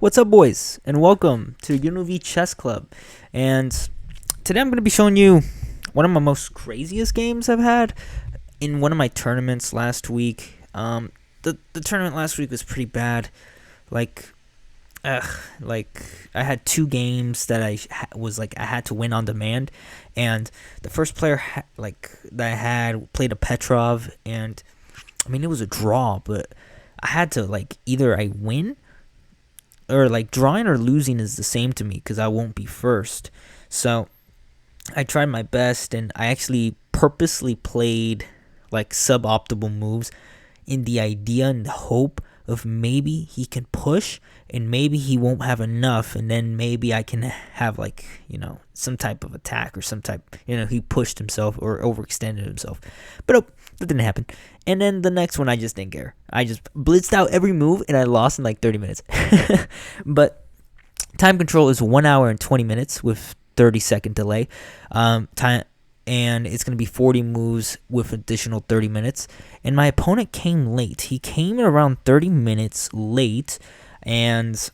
What's up, boys, and welcome to Unity Chess Club. And today I'm going to be showing you one of my most craziest games I've had in one of my tournaments last week. The tournament last week was pretty bad. Like I had two games that I had to win on demand, and the first player that I had played a Petrov, and I mean it was a draw, but I had to either I win or drawing or losing is the same to me because I won't be first. So I tried my best, and I actually purposely played suboptimal moves in the idea and the hope of maybe he can push and maybe he won't have enough, and then maybe I can have some type of attack or some type, he pushed himself or overextended himself. But that didn't happen. And then the next one, I just didn't care. I just blitzed out every move and I lost in 30 minutes. But time control is 1 hour and 20 minutes with 30-second delay. And it's going to be 40 moves with additional 30 minutes. And my opponent came late. He came in around 30 minutes late. And,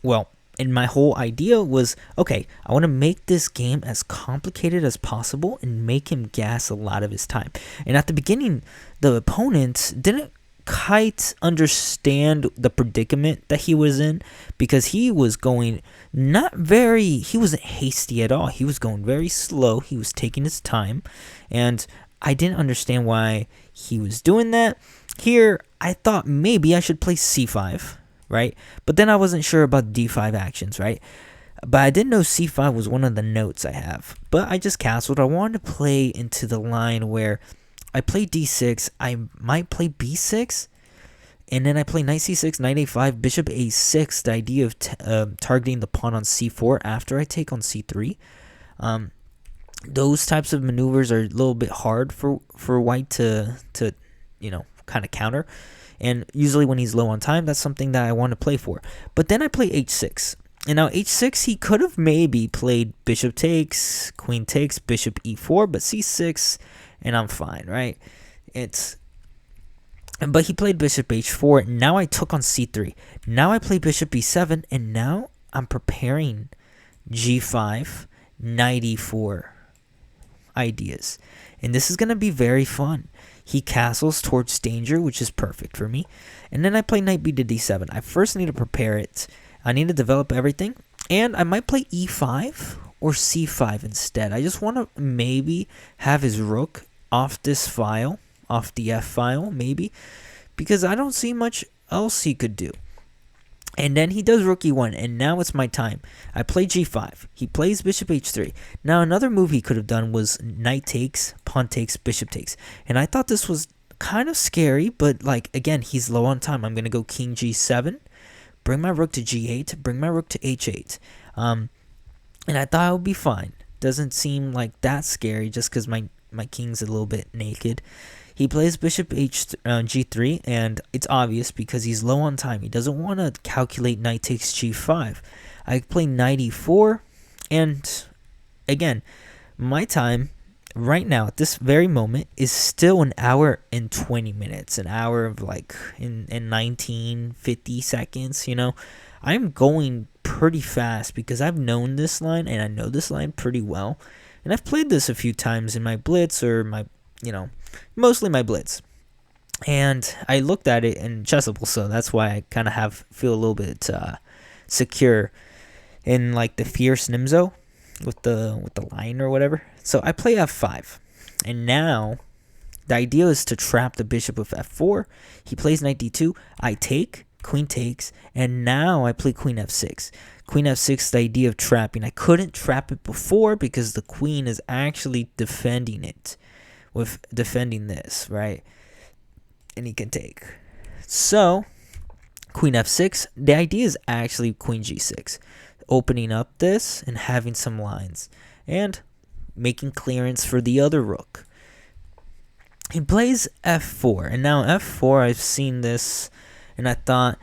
and my whole idea was, okay, I want to make this game as complicated as possible and make him gas a lot of his time. And at the beginning, the opponent didn't quite understand the predicament that he was in, because he was going he wasn't hasty at all. He was going very slow. He was taking his time, and I didn't understand why he was doing that. Here, I thought maybe I should play c5, right? But then I wasn't sure about d5 actions, right? But I didn't know c5 was one of the notes I have. But I just castled. I wanted to play into the line where I play d6, I might play b6, and then I play knight c6, knight a5, bishop a6, the idea of targeting the pawn on c4 after I take on c3. Those types of maneuvers are a little bit hard for white to kind of counter. And usually when he's low on time, that's something that I want to play for. But then I play h6. And now h6, he could have maybe played bishop takes, queen takes, bishop e4, but c6, and I'm fine, right? But he played bishop h4. Now I took on c3. Now I play bishop e7, and now I'm preparing g5, knight e4 ideas. And this is going to be very fun. He castles towards danger, which is perfect for me. And then I play knight b to d7. I first need to prepare it. I need to develop everything. And I might play e5 or c5 instead. I just want to maybe have his rook off this file, off the f file, maybe, because I don't see much else he could do. And then he does rook e1, and now it's my time. I play g5. He plays bishop h3. Now another move he could have done was knight takes, pawn takes, bishop takes. And I thought this was kind of scary, but again, he's low on time. I'm going to go king g7, bring my rook to g8, bring my rook to h8. And I thought it would be fine. Doesn't seem like that scary just because my king's a little bit naked. He plays bishop g3, and it's obvious because he's low on time. He doesn't want to calculate knight takes g5. I play knight e4, and again, my time right now at this very moment is still 1 hour and 20 minutes. An hour of in 1950 seconds, I'm going pretty fast because I've known this line, and I know this line pretty well. And I've played this a few times in my blitz or my, mostly my blitz. And I looked at it in Chessable, so that's why I kind of feel a little bit secure in the fierce Nimzo with the line or whatever. So I play f5. And now the idea is to trap the bishop with f4. He plays knight d2. I take, queen takes, and now I play queen f6. Queen f6, the idea of trapping. I couldn't trap it before because the queen is actually defending it with defending this, right? And he can take. So, queen f6, the idea is actually queen g6. Opening up this and having some lines. And making clearance for the other rook. He plays f4. And now f4, I've seen this, and I thought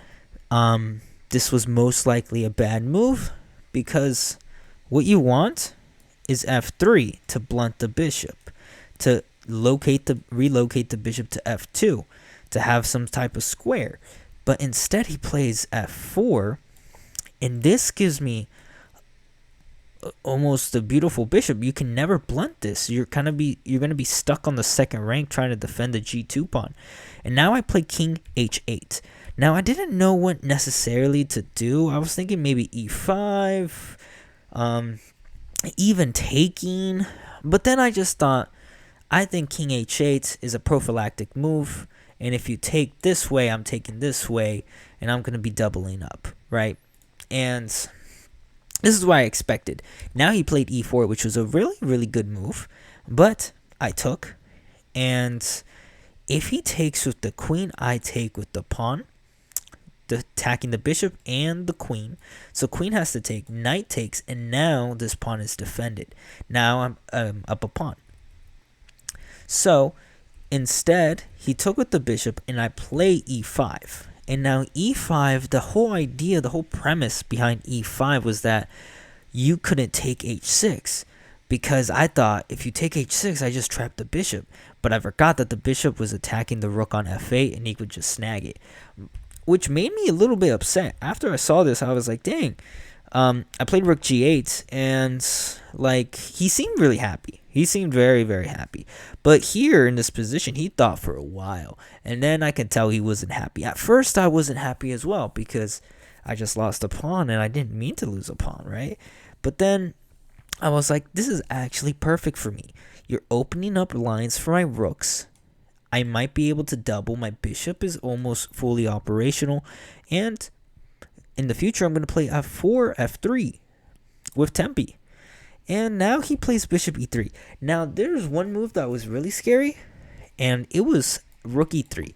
this was most likely a bad move, because what you want is f3 to blunt the bishop, to relocate the bishop to f2, to have some type of square. But instead he plays f4, And this gives me almost a beautiful bishop. You can never blunt this. You're gonna be stuck on the second rank trying to defend the g2 pawn. And now I play king h8. Now I didn't know what necessarily to do. I was thinking maybe e5, even taking, but then I just thought, I think king h8 is a prophylactic move, and if you take this way, I'm taking this way, and I'm gonna be doubling up, right? And this is what I expected. Now he played e4, which was a really, really good move, but I took. And if he takes with the queen, I take with the pawn, attacking the bishop and the queen. So queen has to take, knight takes, and now this pawn is defended. Now I'm up a pawn. So instead, he took with the bishop, and I play e5. And now e5, the whole idea, the whole premise behind e5 was that you couldn't take h6, because I thought if you take h6, I just trapped the bishop. But I forgot that the bishop was attacking the rook on f8, and he could just snag it, which made me a little bit upset. After I saw this, I was like, dang. I played rook g8, and like, he seemed really happy. He seemed very, very happy. But here in this position, he thought for a while. And then I could tell he wasn't happy. At first, I wasn't happy as well, because I just lost a pawn, and I didn't mean to lose a pawn, right? But then I was like, this is actually perfect for me. You're opening up lines for my rooks. I might be able to double. My bishop is almost fully operational. And in the future, I'm going to play f4, f3 with Tempe. And now he plays bishop e3. Now, there's one move that was really scary, and it was rook e3.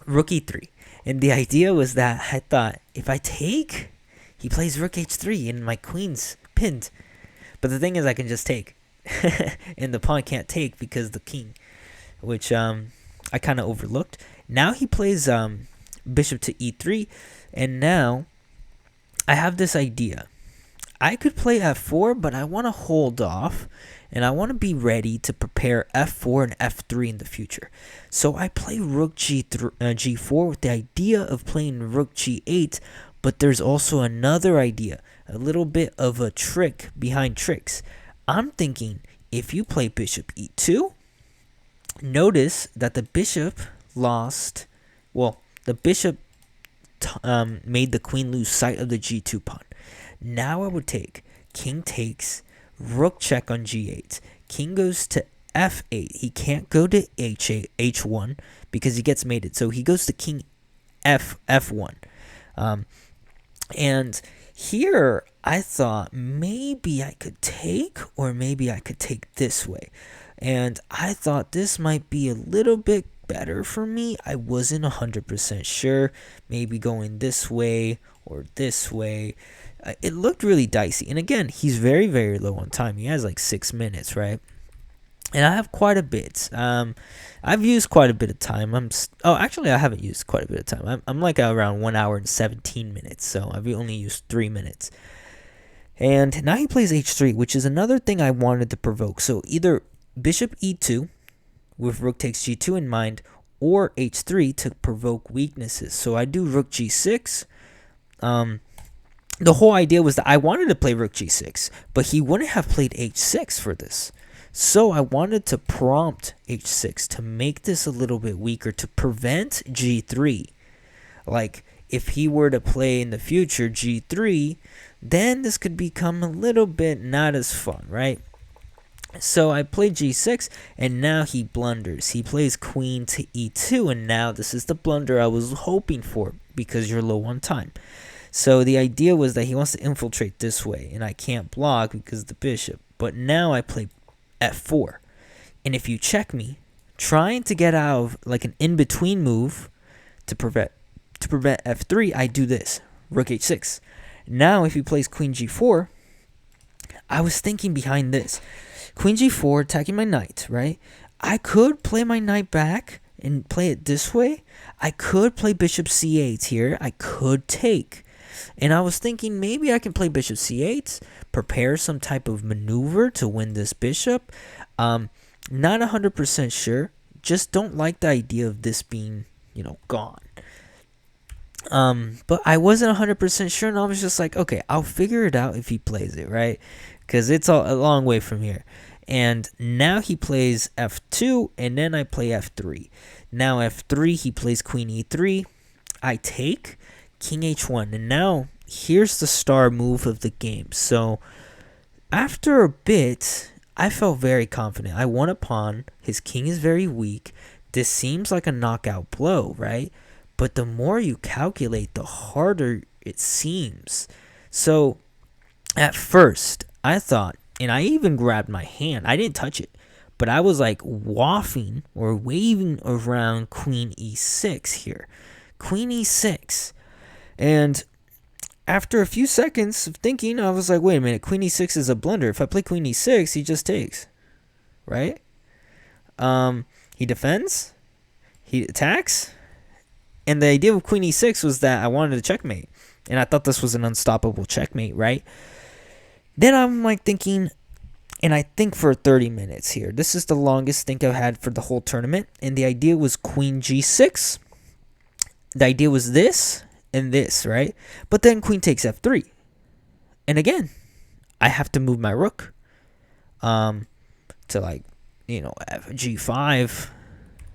Rook e3. And the idea was that I thought, if I take, he plays rook h3, and my queen's pinned. But the thing is, I can just take. And the pawn can't take because the king, which I kind of overlooked. Now he plays bishop to e3, and now I have this idea. I could play f4, but I want to hold off, and I want to be ready to prepare f4 and f3 in the future. So I play rook g4 with the idea of playing rook g8, but there's also another idea, a little bit of a trick behind tricks. I'm thinking, if you play bishop e2, notice that the bishop lost, well, the bishop made the queen lose sight of the g2 pawn. Now I would take king takes, rook check on g8, king goes to f8. He can't go to h1 because he gets mated, so he goes to king f1. And here I thought maybe I could take, or maybe I could take this way. And I thought this might be a little bit better for me. I wasn't 100% sure. Maybe going this way or this way. It looked really dicey. And again, he's very, very low on time. He has like 6 minutes, right? And I have quite a bit. I've used quite a bit of time. Actually, I haven't used quite a bit of time. I'm like around 1 hour and 17 minutes. So I've only used 3 minutes. And now he plays h3, which is another thing I wanted to provoke. So either bishop e2 with rook takes g2 in mind, or h3 to provoke weaknesses. So I do rook g6. The whole idea was that I wanted to play rook g6, but he wouldn't have played h6 for this. So I wanted to prompt h6 to make this a little bit weaker, to prevent g3. Like, if he were to play in the future g3, then this could become a little bit not as fun, right? So I played g6, and now he blunders. He plays queen to e2, and now this is the blunder I was hoping for, because you're low on time. So the idea was that he wants to infiltrate this way, and I can't block because of the bishop. But now I play f4. And if you check me, trying to get out of like an in-between move to prevent f3, I do this, rook h6. Now if he plays queen g4, I was thinking behind this. Queen g4 attacking my knight, right? I could play my knight back and play it this way. I could play bishop c8 here. I could take. And I was thinking maybe I can play bishop c8, prepare some type of maneuver to win this bishop. Not 100% sure. Just don't like the idea of this being, gone. But I wasn't 100% sure, and I was just like, okay, I'll figure it out if he plays it, right? Because it's a long way from here. And now he plays f2, and then I play f3. Now f3, he plays queen e3. I take king h1, and now here's the star move of the game. So after a bit, I felt very confident. I won a pawn. His king is very weak. This seems like a knockout blow, right? But the more you calculate, the harder it seems. So at first, I thought, and I even grabbed my hand. I didn't touch it, but I was like wafting or waving around queen e6 here. Queen e6. And after a few seconds of thinking, I was like, wait a minute, queen e6 is a blunder. If I play queen e6, he just takes, right? He defends, he attacks, and the idea of queen e6 was that I wanted to checkmate, and I thought this was an unstoppable checkmate, right? Then I'm like thinking, and I think for 30 minutes here. This is the longest think I've had for the whole tournament, and the idea was queen g6. The idea was this and this, right? But then queen takes f3. And again, I have to move my rook to like, g5,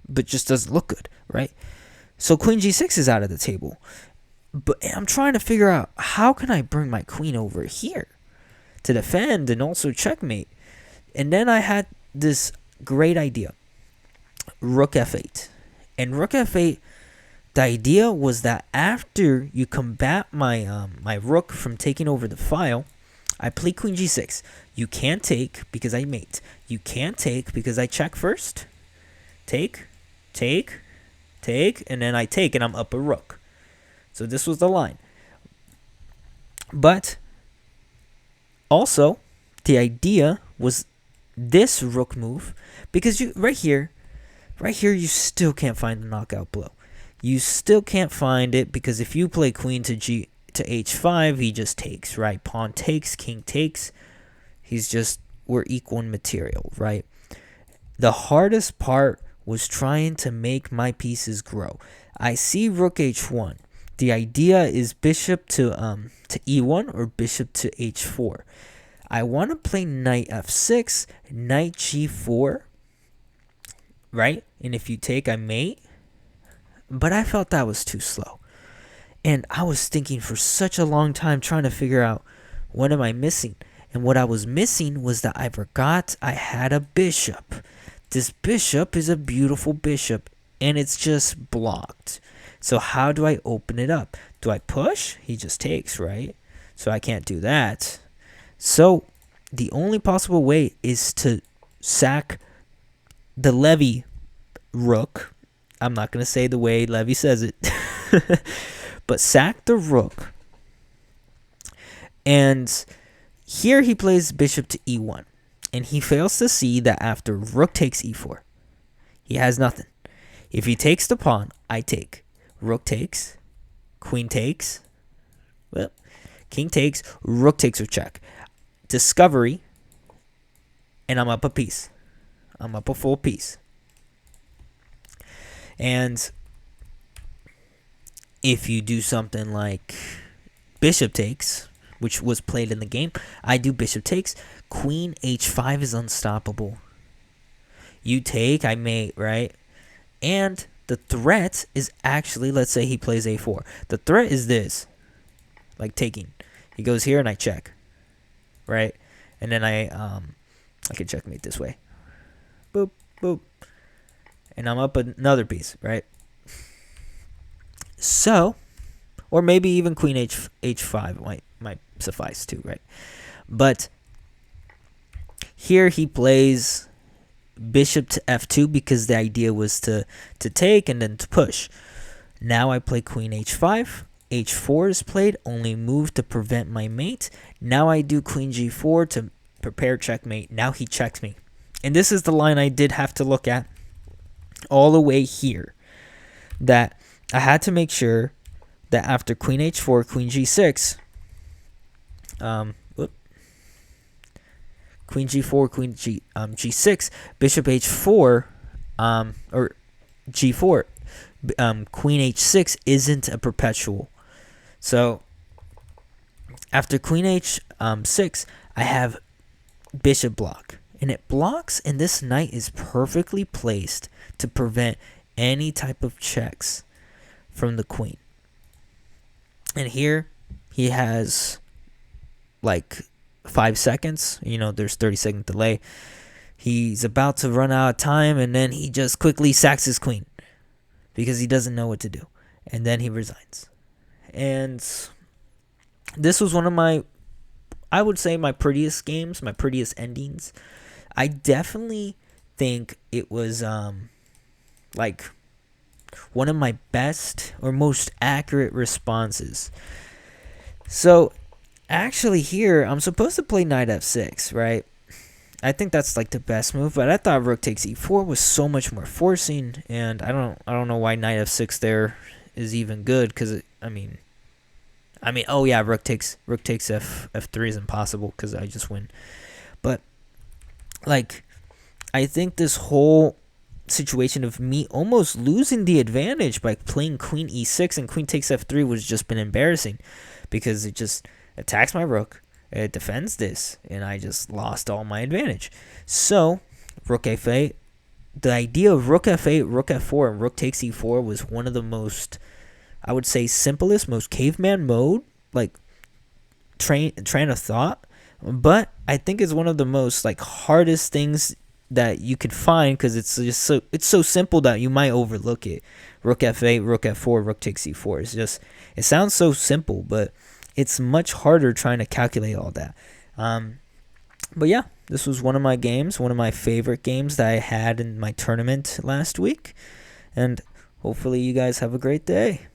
but just doesn't look good, right? So queen g6 is out of the table. But I'm trying to figure out, how can I bring my queen over here to defend and also checkmate? And then I had this great idea. Rook f8. And rook f8, the idea was that after you combat my my rook from taking over the file, I play queen g6. You can't take because I mate. You can't take because I check first. Take, take, take, and then I take, and I'm up a rook. So this was the line. But also, the idea was this rook move, because you right here, you still can't find the knockout blow. You still can't find it, because if you play queen to h5, he just takes, right? Pawn takes, king takes. We're equal in material, right? The hardest part was trying to make my pieces grow. I see rook h1. The idea is bishop to e1 or bishop to h4. I want to play knight f6, knight g4, right? And if you take, I mate. But I felt that was too slow. And I was thinking for such a long time trying to figure out, what am I missing? And what I was missing was that I forgot I had a bishop. This bishop is a beautiful bishop, and it's just blocked. So how do I open it up? Do I push? He just takes, right? So I can't do that. So the only possible way is to sack the Levy rook. I'm not going to say the way Levy says it. But sack the rook. And here he plays bishop to e1. And he fails to see that after rook takes e4, he has nothing. If he takes the pawn, I take. Rook takes. Queen takes. Well, king takes. Rook takes or check. Discovery. And I'm up a piece. I'm up a full piece. And if you do something like bishop takes, which was played in the game, I do bishop takes. Queen h5 is unstoppable. You take, I mate, right? And the threat is actually, let's say he plays a4. The threat is this, like taking. He goes here and I check, right? And then I can checkmate this way. Boop, boop. And I'm up another piece, right? So, or maybe even queen h5 might suffice too, right? But here he plays bishop to f2 because the idea was to take and then to push. Now I play queen h5. h4 is played, only move to prevent my mate. Now I do queen g4 to prepare checkmate. Now he checks me. And this is the line I did have to look at all the way here, that I had to make sure that after queen h4, queen g6, queen g4, queen g6, bishop h4, or g4, Queen h6 isn't a perpetual. So after queen h6, I have bishop block. And it blocks, and this knight is perfectly placed to prevent any type of checks from the queen. And here he has like 5 seconds. There's 30-second delay. He's about to run out of time, and then he just quickly sacks his queen because he doesn't know what to do. And then he resigns. And this was one of my, I would say, my prettiest games, my prettiest endings. I definitely think it was like one of my best or most accurate responses. So actually here, I'm supposed to play knight f6, right? I think that's like the best move, but I thought rook takes e4 was so much more forcing, and I don't know why knight f6 there is even good, because oh yeah, rook takes f3 is impossible because I just win. But like, I think this whole situation of me almost losing the advantage by playing queen e6 and queen takes f3 was just been embarrassing, because it just attacks my rook, it defends this, and I just lost all my advantage. So rook f8, the idea of rook f8, rook f4, and rook takes e4 was one of the most, I would say, simplest, most caveman mode, like train of thought. But I think it's one of the most like hardest things that you could find, because it's so simple that you might overlook it. Rook f8, rook f4, rook takes e4. It sounds so simple, but it's much harder trying to calculate all that. But yeah, this was one of my games, one of my favorite games that I had in my tournament last week, and hopefully you guys have a great day.